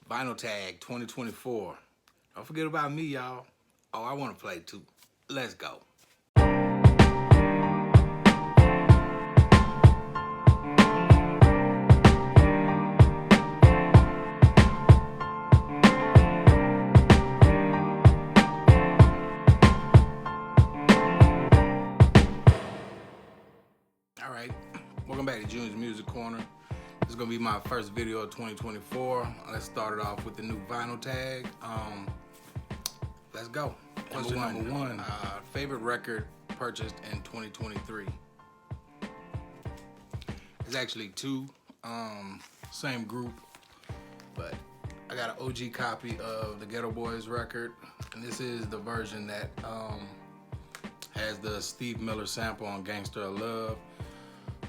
Vinyl Tag 2024. Don't forget about me, y'all. Oh, I want to play too. Let's go. All right, welcome back to Junior's Music Corner. This is gonna be my first video of 2024. Let's start it off with the new Vinyl Tag. Let's go. Question number one. Favorite record purchased in 2023. It's actually two, same group, but I got an OG copy of the Ghetto Boys record, and this is the version that has the Steve Miller sample on Gangsta of Love,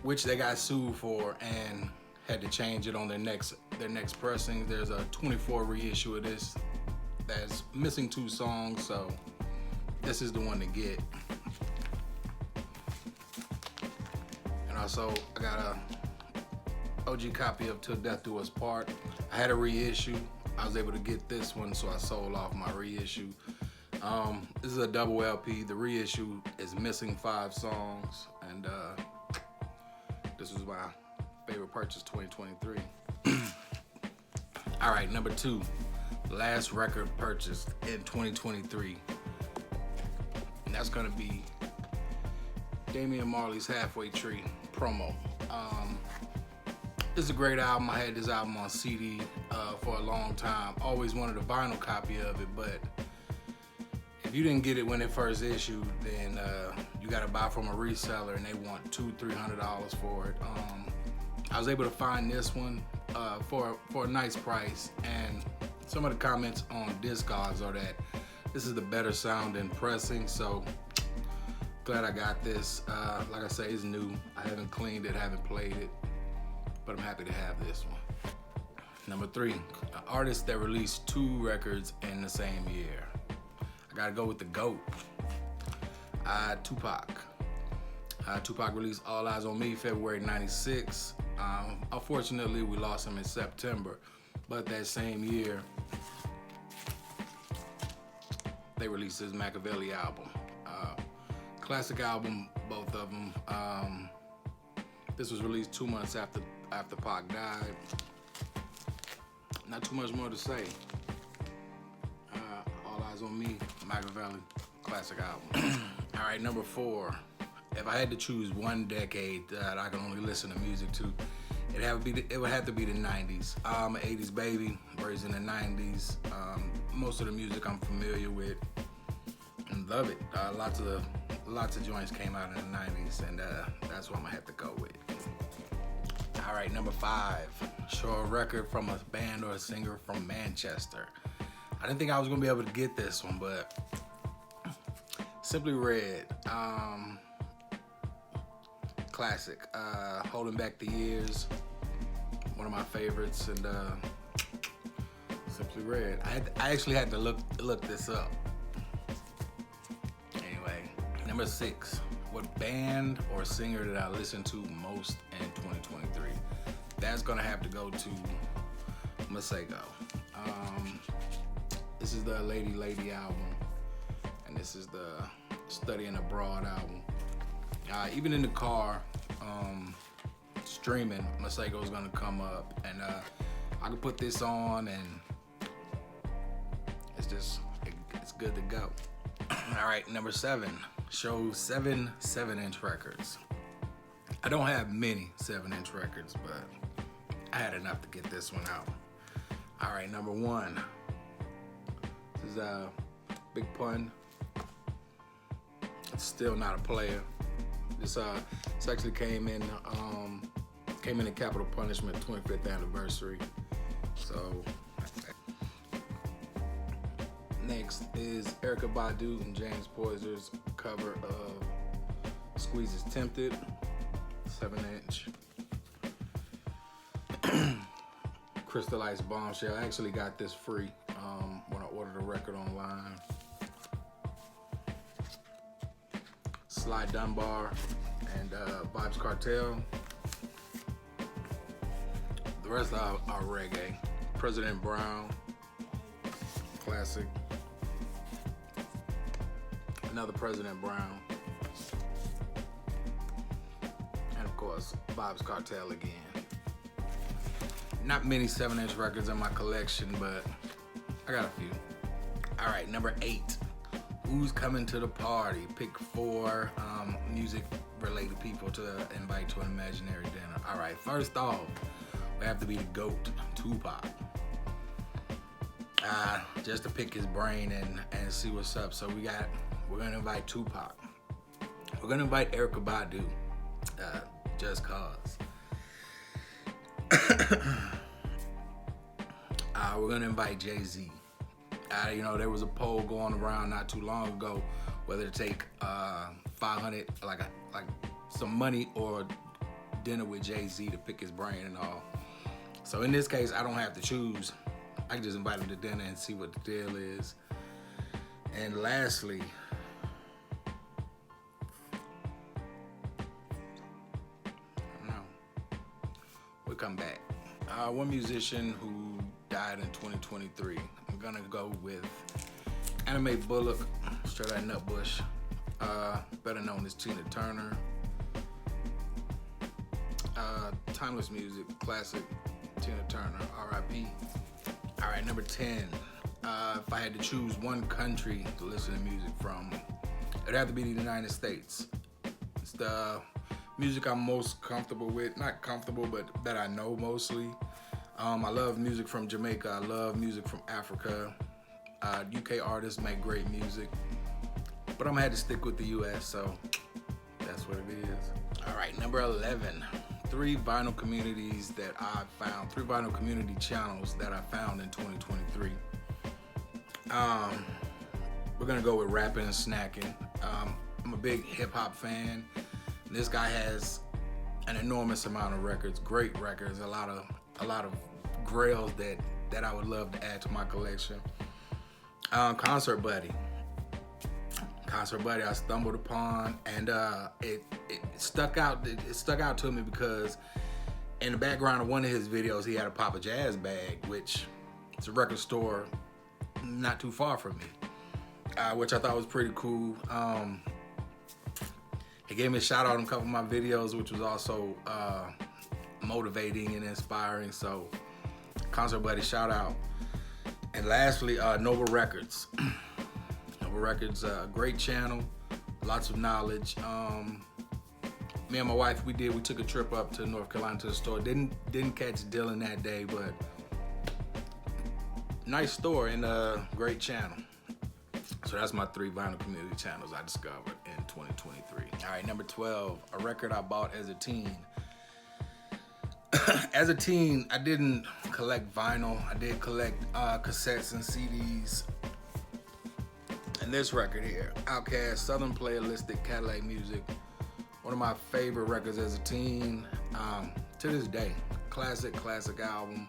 which they got sued for and had to change it on their next pressing. There's a 24 reissue of this that's missing two songs, so this is the one to get. And also, I got a OG copy of Till Death Do Us Part. I had a reissue. I was able to get this one, so I sold off my reissue. This is a double LP. The reissue is missing 5 songs, and this was my favorite purchase 2023. All right, number 2, last record purchased in 2023. And that's gonna be Damian Marley's Halfway Tree promo. This is a great album. I had this album on CD for a long time. Always wanted a vinyl copy of it, but if you didn't get it when it first issued, then you gotta buy from a reseller and they want $200-300 for it. I was able to find this one for a nice price, and some of the comments on Discogs are that this is the better sounding pressing, so glad I got this. Like I say, it's new. I haven't cleaned it, haven't played it, but I'm happy to have this one. Number 3, an artist that released 2 records in the same year. I gotta go with the GOAT, Tupac. Tupac released All Eyes on Me February '96. Unfortunately, we lost him in September, but that same year, they released his Machiavelli album. Classic album, both of them. This was released 2 months after Pac died. Not too much more to say. All Eyes on Me, Machiavelli, classic album. All right, number 4. If I had to choose one decade that I can only listen to music to, it would have to be the 90s. I'm an 80s baby, raised in the 90s. Most of the music I'm familiar with and love it. Lots of joints came out in the 90s, and that's what I'm gonna have to go with. All right, number 5. Show a record from a band or a singer from Manchester. I didn't think I was gonna be able to get this one, but Simply Red. Classic. Holding Back the Years, one of my favorites, and Simply Red. I actually had to look this up. Anyway, number 6. What band or singer did I listen to most in 2023? That's gonna have to go to Masego. This is the Lady album, and this is the Studying Abroad album. Even in the car, streaming, Masego's gonna come up, and I can put this on, and it's good to go. All right, number 7. Show 7 7-inch records. I don't have many 7-inch records, but I had enough to get this one out. All right, number 1. This is Big Pun. It's Still Not a Player. This actually came in the Capital Punishment 25th anniversary. So next is Erykah Badu and James Poyser's cover of Squeeze's Tempted, 7-inch. Crystal Ice Bombshell. I actually got this free when I ordered a record online. Sly Dunbar and Vibes Cartel. The rest are reggae. President Brown, classic. Another President Brown. And of course, Bob's Cartel again. Not many 7-inch records in my collection, but I got a few. All right, number 8. Who's coming to the party? Pick 4 music-related people to invite to an imaginary dinner. All right, first off, we have to be the GOAT, Tupac. Just to pick his brain and see what's up. So we're gonna invite Tupac. We're gonna invite Erykah Badu, just cause. We're gonna invite Jay-Z. There was a poll going around not too long ago whether to take 500, like some money or dinner with Jay-Z to pick his brain and all. So in this case, I don't have to choose. I can just invite him to dinner and see what the deal is. And lastly, we'll come back. One musician who died in 2023. I'm gonna go with Anime Bullock, straight out Nutbush, better known as Tina Turner. Timeless music, classic Tina Turner, R.I.P. All right, number 10. If I had to choose one country to listen to music from, it'd have to be the United States. It's the music I'm most comfortable with. Not comfortable, but that I know mostly. I love music from Jamaica. I love music from Africa. UK artists make great music. But I'm gonna have to stick with the US, so that's what it is. All right, number 11. 3 vinyl communities that I found, 3 vinyl community channels that I found in 2023. We're gonna go with Rapping and Snacking. I'm a big hip hop fan. This guy has an enormous amount of records, great records, a lot of grails that I would love to add to my collection. Concert Buddy I stumbled upon, and it stuck out to me because in the background of one of his videos he had a Papa Jazz bag, which is a record store not too far from me, which I thought was pretty cool. He gave me a shout out on a couple of my videos, which was also motivating and inspiring, so Concert Buddy shout out. And lastly, Nova Records. Nova Records, great channel, lots of knowledge. Me and my wife, we took a trip up to North Carolina to the store. Didn't catch Dylan that day, but nice store and a great channel. So that's my 3 vinyl community channels I discovered in 2023. All right, number 12, a record I bought as a teen. As a teen, I didn't collect vinyl. I did collect cassettes and CDs. And this record here, Outkast, Southern Playalistic Cadillac Music, one of my favorite records as a teen, to this day. Classic album.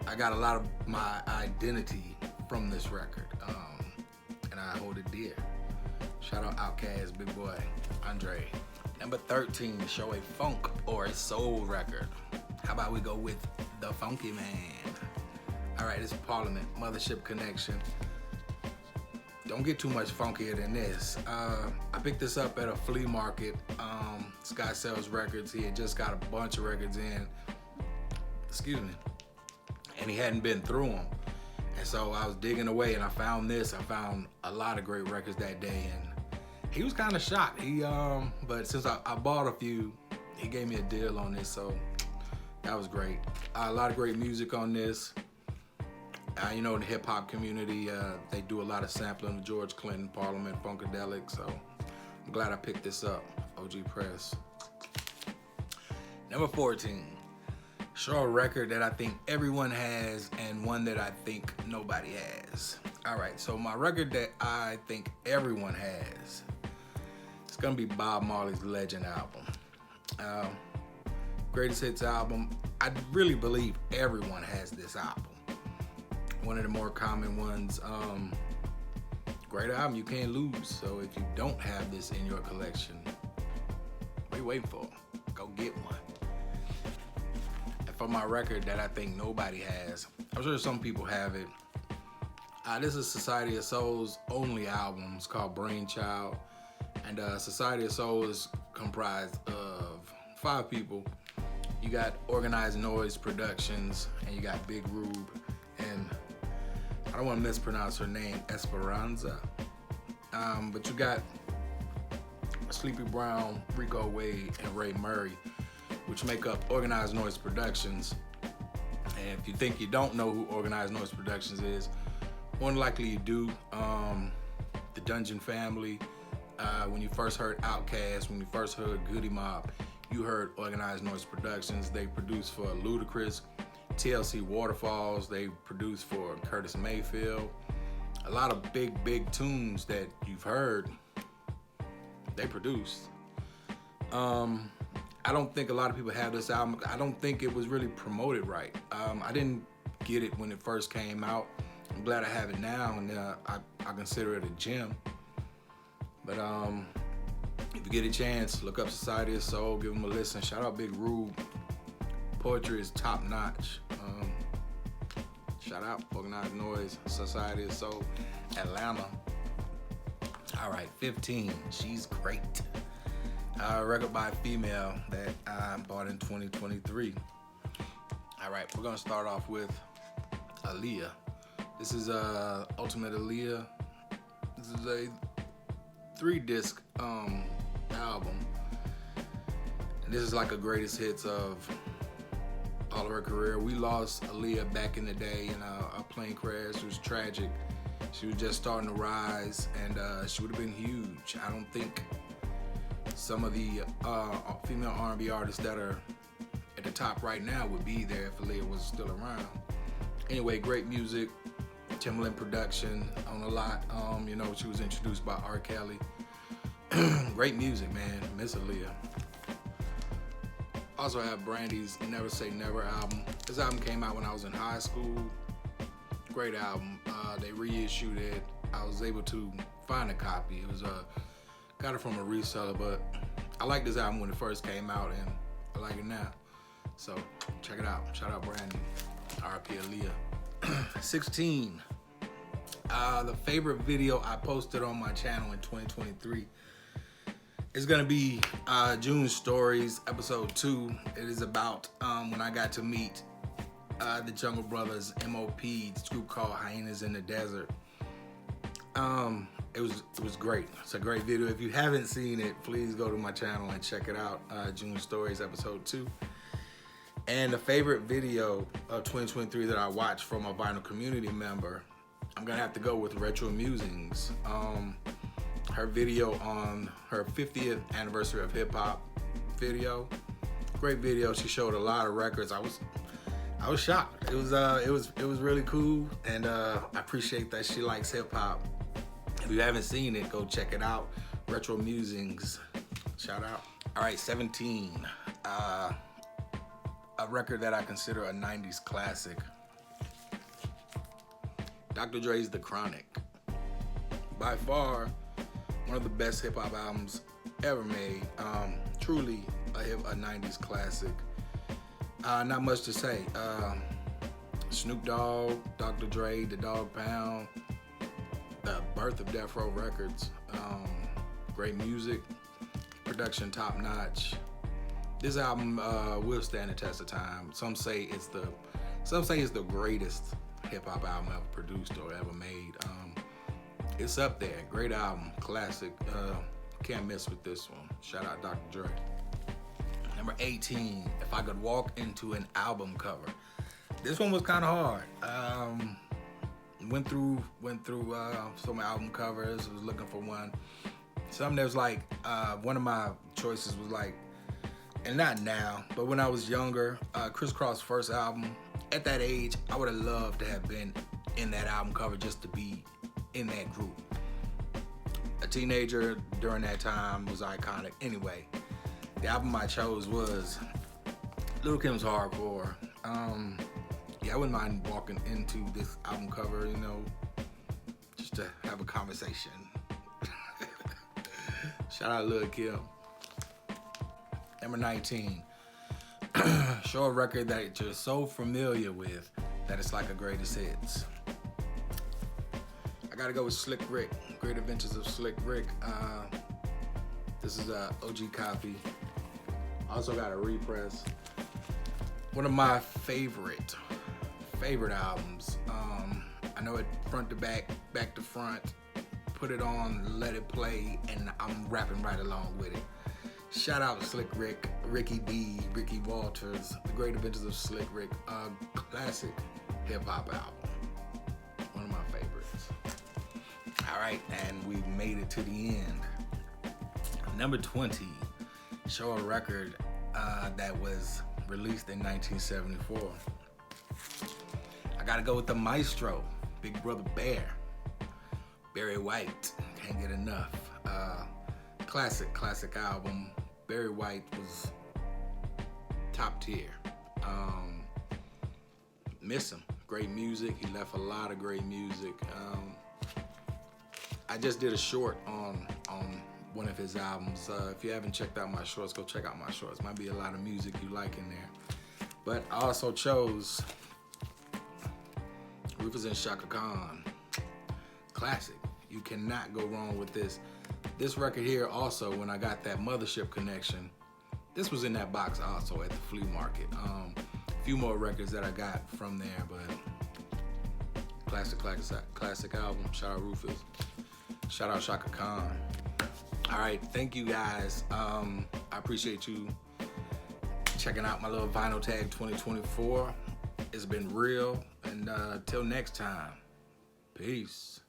I got a lot of my identity from this record, and I hold it dear. Shout out Outkast, big boy, Andre. Number 13, show a funk or a soul record. How about we go with The Funky Man? All right, it's Parliament, Mothership Connection. Don't get too much funkier than this. I picked this up at a flea market. This guy sells records. He had just got a bunch of records in. Excuse me. And he hadn't been through them. And so I was digging away and I found this. I found a lot of great records that day, and he was kind of shocked. But since I bought a few, he gave me a deal on this, so that was great. A lot of great music on this. In the hip hop community, they do a lot of sampling of George Clinton, Parliament, Funkadelic, so I'm glad I picked this up. OG Press. Number 14, show a record that I think everyone has and one that I think nobody has. All right, so my record that I think everyone has, it's gonna be Bob Marley's Legend album. Greatest Hits album. I really believe everyone has this album. One of the more common ones. Great album, you can't lose. So if you don't have this in your collection, what are you waiting for? Go get one. If from my record that I think nobody has. I'm sure some people have it. This is Society of Soul's only album. It's called Brainchild. And Society of Soul is comprised of 5 people. You got Organized Noise Productions, and you got Big Rube, and I don't want to mispronounce her name, Esperanza. But you got Sleepy Brown, Rico Wade, and Ray Murray, which make up Organized Noise Productions. And if you think you don't know who Organized Noise Productions is, more than likely you do. The Dungeon Family, when you first heard Outkast, when you first heard Goody Mob, you heard Organized Noise Productions. They produced for Ludacris, TLC Waterfalls. They produced for Curtis Mayfield. A lot of big tunes that you've heard, they produced. I don't think a lot of people have this album. I don't think it was really promoted right. I didn't get it when it first came out. I'm glad I have it now, and I consider it a gem. But if you get a chance, look up Society of Soul, give them a listen. Shout out Big Rube. Poetry is top notch. Shout out Organized Noise, Society of Soul, Atlanta. All right, 15, She's Great. Record by a female that I bought in 2023. All right, we're gonna start off with Aaliyah. This is Ultimate Aaliyah. This is a 3-disc album. And this is like a greatest hits of all of her career. We lost Aaliyah back in the day in a plane crash. It was tragic. She was just starting to rise, and she would have been huge. I don't think some of the female R&B artists that are at the top right now would be there if Aaliyah was still around. Anyway, great music. Timbaland production on a lot. She was introduced by R. Kelly. Great music, man. Miss Aaliyah. Also have Brandy's Never Say Never album. This album came out when I was in high school. Great album. They reissued it. I was able to find a copy. It was got it from a reseller, but I liked this album when it first came out, and I like it now. So check it out. Shout out Brandy. R.I.P. Aaliyah. 16. The favorite video I posted on my channel in 2023 is gonna be June Stories, episode 2. It is about when I got to meet the Jungle Brothers, M.O.P., this group called Hyenas in the Desert. It was great. It's a great video. If you haven't seen it, please go to my channel and check it out. June Stories, episode 2. And the favorite video of 2023 that I watched from a vinyl community member, I'm gonna have to go with Retro Musings. Her video on her 50th anniversary of hip hop video. Great video. She showed a lot of records. I was shocked. It was really cool, and I appreciate that she likes hip hop. If you haven't seen it, go check it out. Retro Musings. Shout out. All right, 17. A record that I consider a 90s classic. Dr. Dre's The Chronic. By far, one of the best hip hop albums ever made. Truly a 90s classic. Not much to say. Snoop Dogg, Dr. Dre, The Dogg Pound, the birth of Death Row Records. Great music, production top notch. This album will stand the test of time. Some say it's the greatest hip hop album ever produced or ever made. It's up there. Great album, classic. Can't miss with this one. Shout out Dr. Dre. Number 18. If I could walk into an album cover. This one was kind of hard. Went through some album covers. Was looking for one. Some that was like one of my choices was like, and not now, but when I was younger, Criss Cross' first album. At that age, I would have loved to have been in that album cover just to be in that group. A teenager during that time was iconic. Anyway, the album I chose was Lil' Kim's Hardcore. I wouldn't mind walking into this album cover, just to have a conversation. Shout out Lil' Kim. Number 19. Show a record that you're so familiar with that it's like a greatest hits. I gotta go with Slick Rick, Great Adventures of Slick Rick. This is a OG copy. Also got a repress. One of my favorite albums. I know it front to back, back to front. Put it on, let it play, and I'm rapping right along with it. Shout out Slick Rick, Ricky D, Ricky Walters, The Great Adventures of Slick Rick, a classic hip hop album. One of my favorites. All right, and we've made it to the end. Number 20, show a record that was released in 1974. I gotta go with the maestro, Big Brother Bear, Barry White. Can't get enough. Classic album. Barry White was top tier. Miss him. Great music. He left a lot of great music. I just did a short on one of his albums. If you haven't checked out my shorts, go check out my shorts. Might be a lot of music you like in there. But I also chose Rufus and Shaka Khan. Classic. You cannot go wrong with this. This record here also, when I got that Mothership connection, this was in that box also at the flea market. A few more records that I got from there, but classic album. Shout out Rufus. Shout out Shaka Khan. All right, thank you guys. I appreciate you checking out my little Vinyl Tag 2024. It's been real, and till next time, peace.